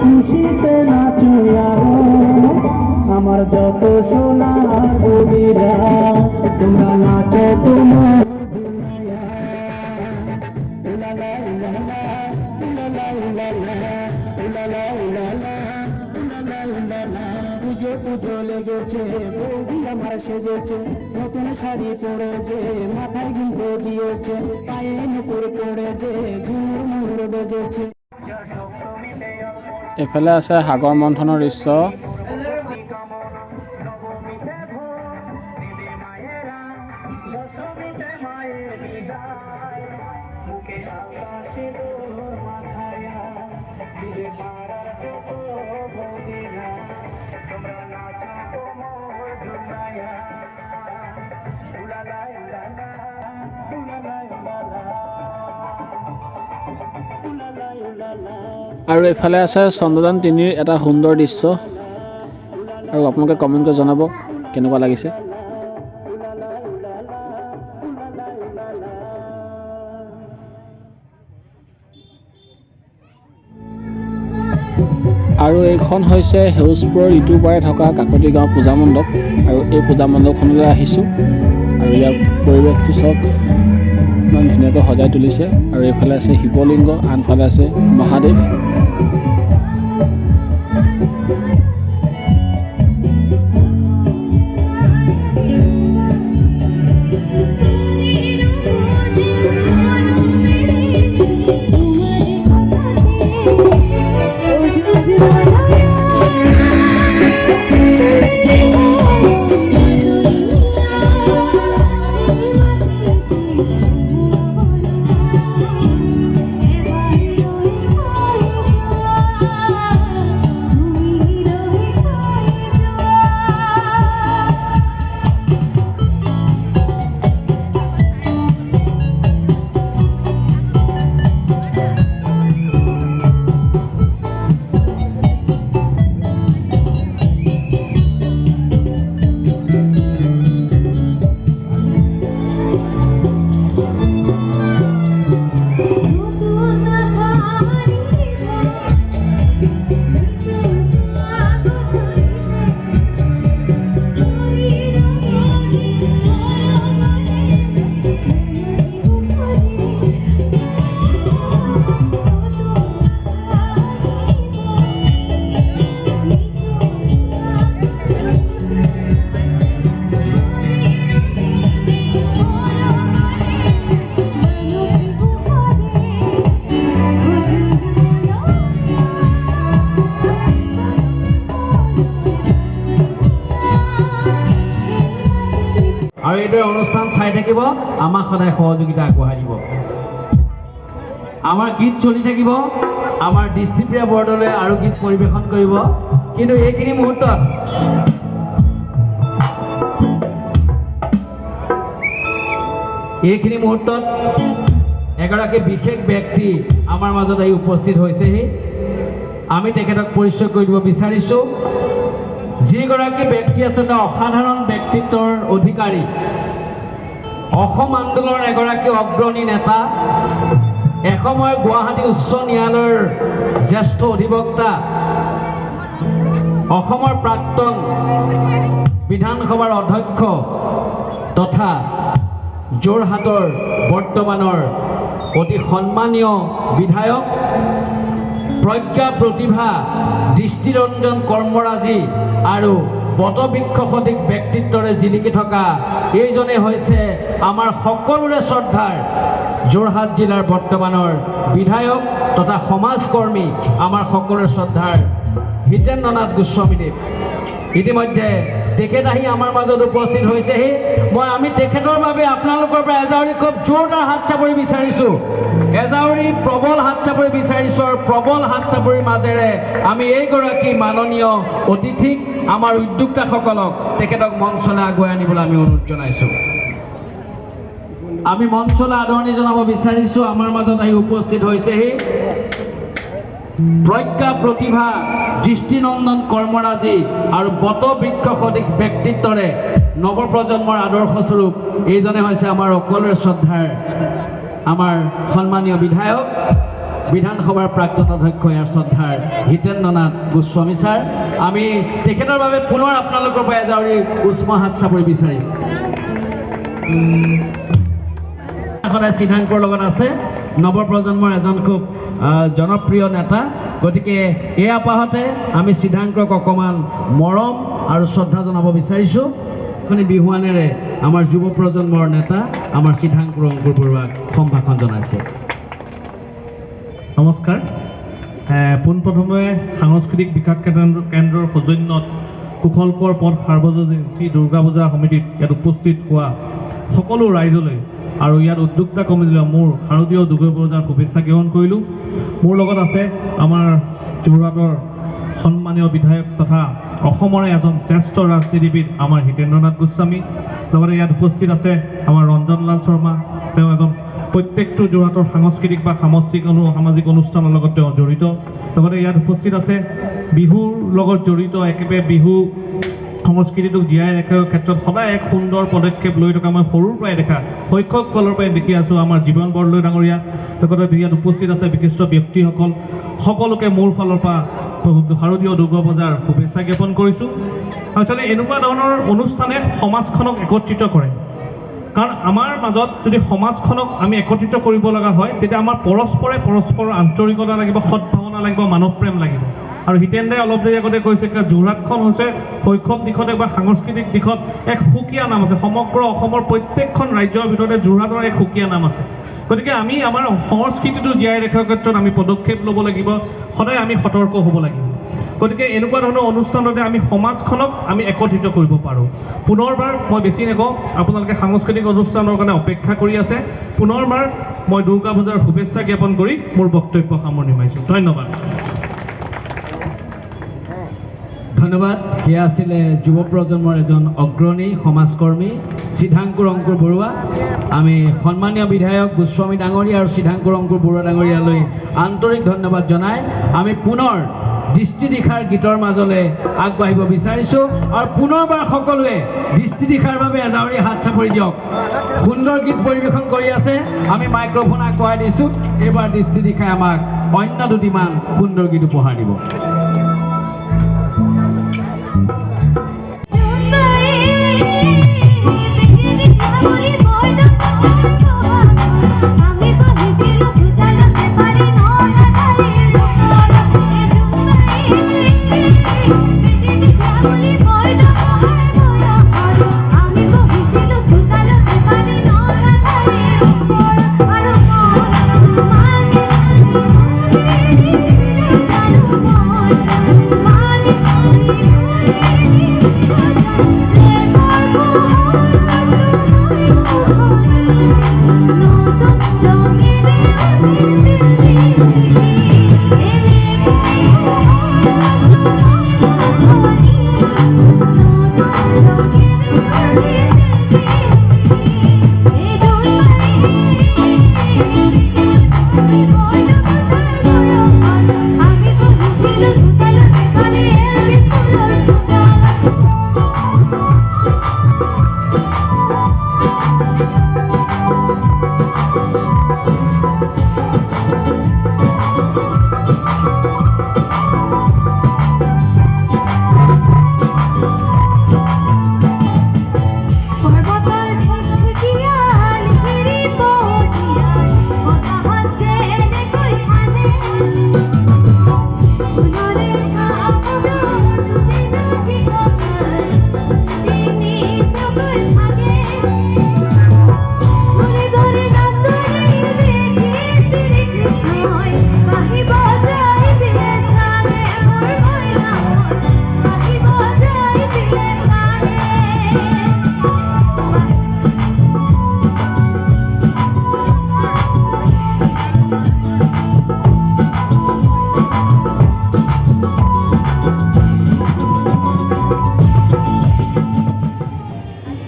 খুশিতে নাচো আরো আমার যত সোনা বৌদিরা তোমরা নাচো তোমার পুজো পুজো লেগেছে বৌদি আমার সেজেছে নতুন শাড়ি পরেছে মাথায় গুঁজো দিয়েছে পায়ে মুকুর পড়েছে ঘুমুর মুহুর বেজেছে। এফালে আছে সাগৰ মন্থনৰ দৃশ্য। আৰু এফালে আছে চন্দ্ৰযান 3ৰ এটা সুন্দৰ দৃশ্য আৰু আপোনালোকে কমেণ্ট কৰি জনাব কেনেকুৱা লাগিছে। আৰু এইখন হৈছে সেউজপুৰৰ ইটো পাৰে থকা কাকতি গাঁও পূজা মণ্ডপ আৰু এই পূজা মণ্ডপখনলৈ আহিছোঁ আৰু ইয়াৰ পৰিৱেশটো চব ইমান ধুনীয়াকৈ সজাই তুলিছে আৰু এইফালে আছে শিৱলিংগ আনফালে আছে মহাদেৱ। আৰু এইদৰে অনুষ্ঠান চাই থাকিব আমাক সদায় সহযোগিতা আগবঢ়াই দিব। আমাৰ গীত চলি থাকিব, আমাৰ দৃষ্টিপ্ৰিয়া বৰদলৈ আৰু গীত পৰিৱেশন কৰিব। কিন্তু এইখিনি মুহূৰ্তত এগৰাকী বিশেষ ব্যক্তি আমাৰ মাজত আহি উপস্থিত হৈছেহি। আমি তেখেতক পৰিচয় কৰি দিব বিচাৰিছোঁ। যিগৰাকী ব্যক্তি আচলতে অসাধাৰণ ব্যক্তিত্বৰ অধিকাৰী, অসম আন্দোলনৰ এগৰাকী অগ্ৰণী নেতা, এসময়ৰ গুৱাহাটী উচ্চ ন্যায়ালয়ৰ জ্যেষ্ঠ অধিবক্তা, অসমৰ প্ৰাক্তন বিধানসভাৰ অধ্যক্ষ তথা যোৰহাটৰ বৰ্তমানৰ অতি সন্মানীয় বিধায়ক, প্ৰজ্ঞা প্ৰতিভা দৃষ্টিৰঞ্জন কৰ্মৰাজী আৰু বটবৃক্ষ সদৃশ ব্যক্তিত্বৰে জিলিকি থকা এইজনে হৈছে আমাৰ সকলোৰে শ্ৰদ্ধাৰ যোৰহাট জিলাৰ বৰ্তমানৰ বিধায়ক তথা সমাজকৰ্মী, আমাৰ সকলোৰে শ্ৰদ্ধাৰ হিতেন্দ্ৰনাথ গোস্বামীদেৱ। ইতিমধ্যে তেখেত আহি আমাৰ মাজত উপস্থিত হৈছেহি। আমি তেখেতৰ বাবে আপোনালোকৰ পৰা এজাউৰি খুব জোৰদাৰ হাত চাপৰি বিচাৰিছোঁ। এজাউৰি প্ৰবল হাত চাপৰি বিচাৰিছোঁ আৰু প্ৰবল হাত চাপৰিৰ মাজেৰে আমি এইগৰাকী মাননীয় অতিথিক, আমাৰ উদ্যোক্তাসকলক তেখেতক মঞ্চলৈ আগুৱাই আনিবলৈ আমি অনুৰোধ জনাইছোঁ। আমি মঞ্চলৈ আদৰণি জনাব বিচাৰিছোঁ। আমাৰ মাজত আহি উপস্থিত হৈছেহি প্ৰজ্ঞা প্ৰতিভা দৃষ্টিনন্দন কৰ্মৰাজী আৰু বটবৃক্ষ সদৃশ ব্যক্তিত্বৰে নৱপ্ৰজন্মৰ আদৰ্শস্বৰূপ এইজনে হৈছে আমাৰ সকলোৰে শ্ৰদ্ধাৰ আমাৰ সন্মানীয় বিধায়ক বিধানসভাৰ প্ৰাক্তন অধ্যক্ষ ইয়াৰ শ্ৰদ্ধাৰ হিতেন্দ্ৰনাথ গোস্বামী ছাৰ আমি তেখেতৰ বাবে পুনৰ আপোনালোকৰ পৰা এজাৰি উষ্ম হাত চাপৰি বিচাৰিম সদায় সিদ্ধাংকৰ লগত আছে নৱপ্ৰজন্মৰ এজন খুব জনপ্ৰিয় নেতা গতিকে এই আপাহতে আমি সিদ্ধাংকক অকণমান মৰম আৰু শ্ৰদ্ধা জনাব বিচাৰিছোঁ বিহুৱানেৰে আমাৰ যুৱ প্ৰজন্মৰ নেতা আমাৰ সিদ্ধাংকৰ অংকুৰ বৰুৱাক সম্ভাষণ জনাইছে নমস্কাৰ পোনপ্ৰথমে সাংস্কৃতিক বিকাশ কেন্দ্ৰৰ সৌজন্যত কুশলকৰ পথ সাৰ্বজনীন শ্ৰী দুৰ্গা পূজা সমিতিত ইয়াত উপস্থিত হোৱা সকলো ৰাইজলৈ আৰু ইয়াত উদ্যোক্তা কমিটিলৈ মোৰ শাৰদীয় দুৰ্গা পূজাৰ শুভেচ্ছা জ্ঞাপন কৰিলোঁ মোৰ লগত আছে আমাৰ যোৰহাটৰ সন্মানীয় বিধায়ক তথা অসমৰে এজন জ্যেষ্ঠ ৰাজনীতিবিদ আমাৰ হিতেন্দ্ৰনাথ গোস্বামী লগতে ইয়াত উপস্থিত আছে আমাৰ ৰঞ্জনলাল শৰ্মা তেওঁ এজন প্ৰত্যেকটো যোৰহাটৰ সাংস্কৃতিক বা সামাজিক অনুষ্ঠানৰ লগত তেওঁ জড়িত লগতে ইয়াত উপস্থিত আছে বিহুৰ লগত জড়িত একেবাৰে বিহু সংস্কৃতিটোক জীয়াই ৰখাৰ ক্ষেত্ৰত সদায় এক সুন্দৰ পদক্ষেপ লৈ থকা মই সৰুৰ পৰাই দেখা শৈশৱ কালৰ পৰাই দেখি আছোঁ আমাৰ জীৱন বৰদলৈ ডাঙৰীয়া লগতে ইয়াত উপস্থিত আছে বিশিষ্ট ব্যক্তিসকল সকলোকে মোৰ ফালৰ পৰা শাৰদীয় দুৰ্গা পূজাৰ শুভেচ্ছা জ্ঞাপন কৰিছোঁ আচলতে এনেকুৱা ধৰণৰ অনুষ্ঠানে সমাজখনক একত্ৰিত কৰে কাৰণ আমাৰ মাজত যদি সমাজখনক আমি একত্ৰিত কৰিব লগা হয় তেতিয়া আমাৰ পৰস্পৰৰ আন্তৰিকতা লাগিব সদ্ভাৱনা লাগিব মানৱ প্ৰেম লাগিব আৰু হিতেন্দ্ৰে অলপ দেৰি আগতে কৈছে যে যোৰহাটখন হৈছে শৈশৱ দিশতে বা সাংস্কৃতিক দিশত এক সুকীয়া নাম আছে সমগ্ৰ অসমৰ প্ৰত্যেকখন ৰাজ্যৰ ভিতৰতে যোৰহাটৰ এক সুকীয়া নাম আছে গতিকে আমি আমাৰ সংস্কৃতিটো জীয়াই ৰখাৰ ক্ষেত্ৰত আমি পদক্ষেপ ল'ব লাগিব সদায় আমি সতৰ্ক হ'ব লাগিব গতিকে এনেকুৱা ধৰণৰ অনুষ্ঠানতে আমি সমাজখনক আমি একত্ৰিত কৰিব পাৰোঁ পুনৰবাৰ মই বেছি নকওঁ আপোনালোকে সাংস্কৃতিক অনুষ্ঠানৰ কাৰণে অপেক্ষা কৰি আছে পুনৰবাৰ মই দুৰ্গা পূজাৰ শুভেচ্ছা জ্ঞাপন কৰি মোৰ বক্তব্য সামৰণি মাৰিছোঁ ধন্যবাদ ধন্যবাদ সেয়া আছিলে যুৱ প্ৰজন্মৰ এজন অগ্ৰণী সমাজকৰ্মী সিদ্ধাংকৰ অংকুৰ বৰুৱা আমি সন্মানীয় বিধায়ক গোস্বামী ডাঙৰীয়া আৰু সিদ্ধাংকৰ অংকুৰ বৰুৱা ডাঙৰীয়ালৈ আন্তৰিক ধন্যবাদ জনাই আমি পুনৰ দৃষ্টিদিশাৰ গীতৰ মাজলৈ আগবাঢ়িব বিচাৰিছোঁ আৰু পুনৰবাৰ সকলোৱে দৃষ্টিদিশাৰ বাবে এজাৰি হাত চাপৰি দিয়ক সুন্দৰ গীত পৰিৱেশন কৰি আছে আমি মাইক্ৰফোন আগবঢ়াই দিছোঁ এইবাৰ দৃষ্টিদিশাই আমাক অন্য দুটিমান সুন্দৰ গীত উপহাৰ দিব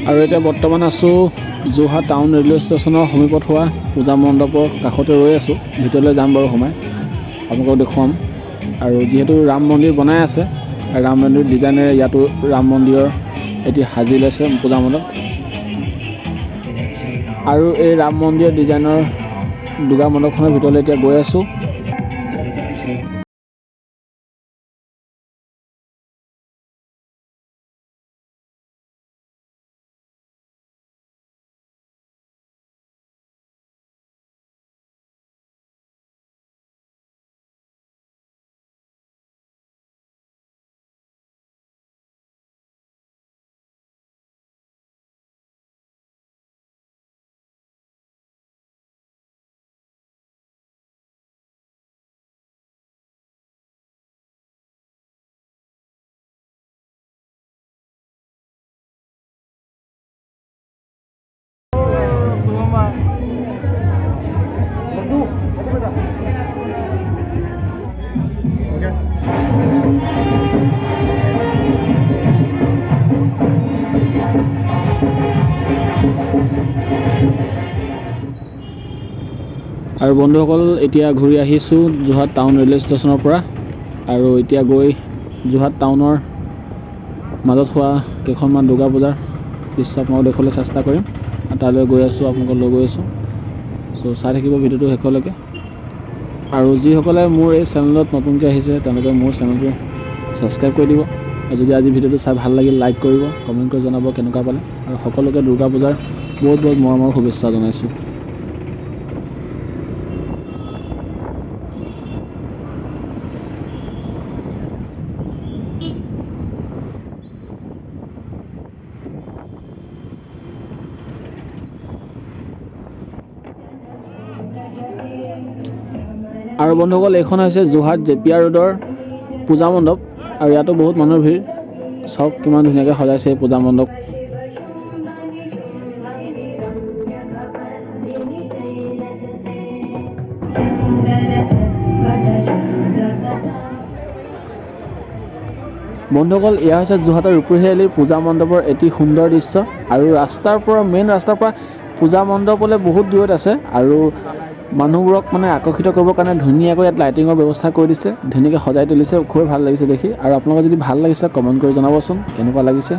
আৰু এতিয়া বৰ্তমান আছোঁ যোৰহাট টাউন ৰেলৱে ষ্টেচনৰ সমীপত হোৱা পূজা মণ্ডপৰ কাষতে ৰৈ আছোঁ ভিতৰলৈ যাম বাৰু সোমাই আপোনালোকক দেখুৱাম আৰু যিহেতু ৰাম মন্দিৰ বনাই আছে ৰাম মন্দিৰ ডিজাইনেৰে ইয়াতো ৰাম মন্দিৰৰ এটি সাজি লৈছে পূজা মণ্ডপ আৰু এই ৰাম মন্দিৰৰ ডিজাইনৰ দুৰ্গা মণ্ডপখনৰ ভিতৰলৈ এতিয়া গৈ আছোঁ আৰু বন্ধুসকল এতিয়া ঘূৰি আহিছোঁ যোৰহাট টাউন ৰেলৱে ষ্টেচনৰ পৰা আৰু এতিয়া গৈ যোৰহাট টাউনৰ মাজত হোৱা কেইখনমান দুৰ্গা পূজাৰ দৃশ্য আপোনালোকক দেখুৱাবলৈ চেষ্টা কৰিম আৰু তালৈ গৈ আছোঁ, আপোনালোকক লৈ গৈ আছোঁ। চ' চাই থাকিব ভিডিঅ'টো শেষলৈকে। আৰু যিসকলে মোৰ এই চেনেলত নতুনকৈ আহিছে তেওঁলোকে মোৰ চেনেলটো ছাবস্ক্ৰাইব কৰি দিব আৰু যদি আজি ভিডিঅ'টো চাই ভাল লাগিল লাইক কৰিব, কমেণ্ট কৰি জনাব কেনেকুৱা পালে আৰু সকলোকে দুৰ্গা পূজাৰ বহুত বহুত মৰমৰ শুভেচ্ছা জনাইছোঁ। আৰু বন্ধুসকল এইখন হৈছে যোৰহাট জেপিয়াৰ ৰোডৰ পূজা মণ্ডপ আৰু ইয়াতো বহুত মানুহৰ ভিৰ। চাওক কিমান ধুনীয়াকৈ সজাইছে এই পূজা মণ্ডপ। বন্ধুসকল এয়া হৈছে যোৰহাটৰ ৰূপহী আলিৰ পূজা মণ্ডপৰ এটি সুন্দৰ দৃশ্য আৰু ৰাস্তাৰ পৰা মেইন ৰাস্তাৰ পৰা পূজা মণ্ডপলৈ বহুত দূৰত আছে আৰু মানুহবোৰক মানে আকৰ্ষিত কৰিবৰ কাৰণে ধুনীয়াকৈ ইয়াত লাইটিঙৰ ব্যৱস্থা কৰি দিছে, ধুনীয়াকৈ সজাই তুলিছে, খুবেই ভাল লাগিছে দেখি। আৰু আপোনালোকৰ যদি ভাল লাগিছে কমেণ্ট কৰি জনাবচোন কেনেকুৱা লাগিছে।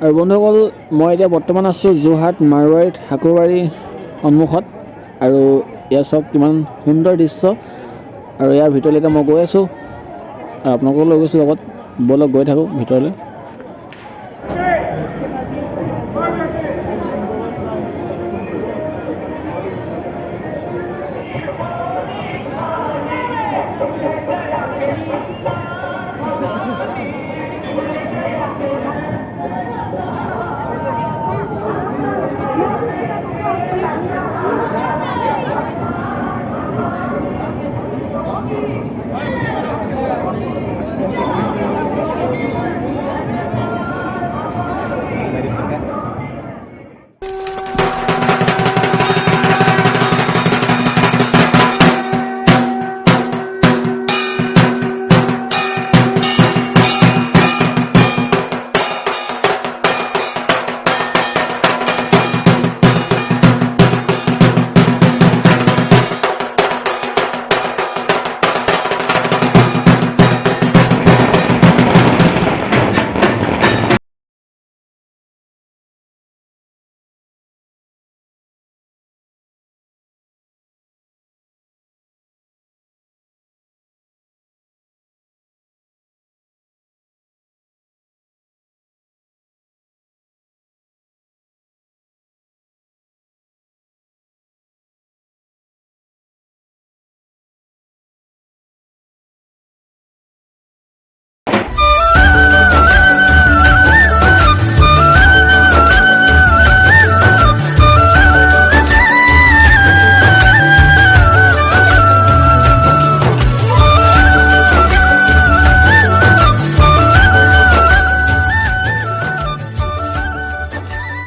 আৰু বন্ধুসকল মই এতিয়া বৰ্তমান আছোঁ যোৰহাট মাৰোৱাৰীত হাকুৰবাৰী সন্মুখত আৰু ইয়াৰ চাওক কিমান সুন্দৰ দৃশ্য আৰু ইয়াৰ ভিতৰলৈ এতিয়া মই গৈ আছোঁ আৰু আপোনালোকক লৈ গৈছোঁ লগত, ব'লক গৈ থাকোঁ ভিতৰলৈ।